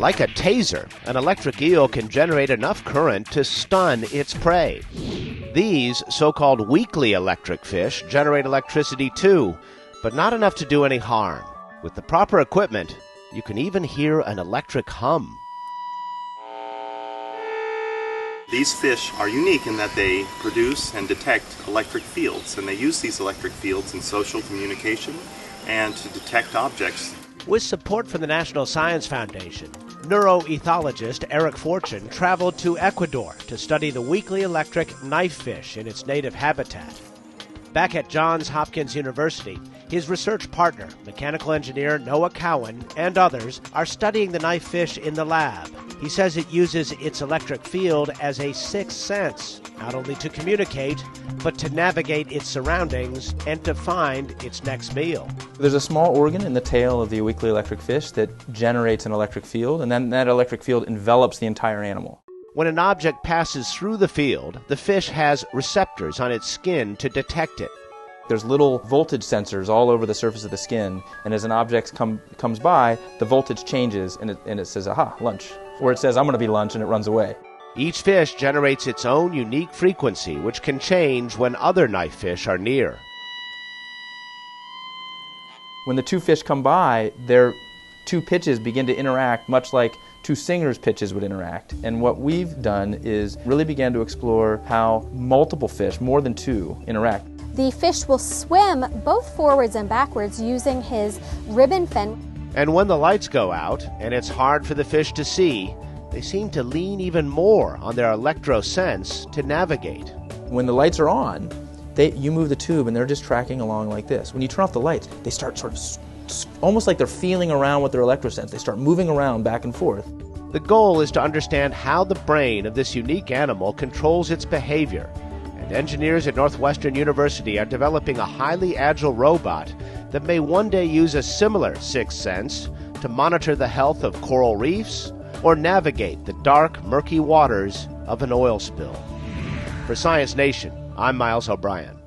Like a taser, an electric eel can generate enough current to stun its prey. These so-called weakly electric fish generate electricity too, but not enough to do any harm. With the proper equipment, you can even hear an electric hum. These fish are unique in that they produce and detect electric fields, and they use these electric fields in social communication and to detect objects. With support from the National Science Foundation, neuroethologist Eric Fortune traveled to Ecuador to study the weakly electric knifefish in its native habitat. Back at Johns Hopkins University, his research partner, mechanical engineer Noah Cowan, and others are studying the knifefish in the lab. He says it uses its electric field as a sixth sense, not only to communicate, but to navigate its surroundings and to find its next meal. There's a small organ in the tail of the weakly electric fish that generates an electric field, and then that electric field envelops the entire animal. When an object passes through the field, the fish has receptors on its skin to detect it. There's little voltage sensors all over the surface of the skin, and as an object comes by, the voltage changes and it says, aha, lunch. Or it says, I'm going to be lunch, and it runs away. Each fish generates its own unique frequency, which can change when other knifefish are near. When the two fish come by, their two pitches begin to interact much like two singers' pitches would interact. And what we've done is really began to explore how multiple fish, more than two, interact. The fish will swim both forwards and backwards using his ribbon fin. And when the lights go out and it's hard for the fish to see, they seem to lean even more on their electrosense to navigate. When the lights are on, you move the tube and they're just tracking along like this. When you turn off the lights, they start sort of almost like they're feeling around with their electrosense. They start moving around back and forth. The goal is to understand how the brain of this unique animal controls its behavior. And engineers at Northwestern University are developing a highly agile robot that may one day use a similar sixth sense to monitor the health of coral reefs or navigate the dark, murky waters of an oil spill. For Science Nation, I'm Miles O'Brien.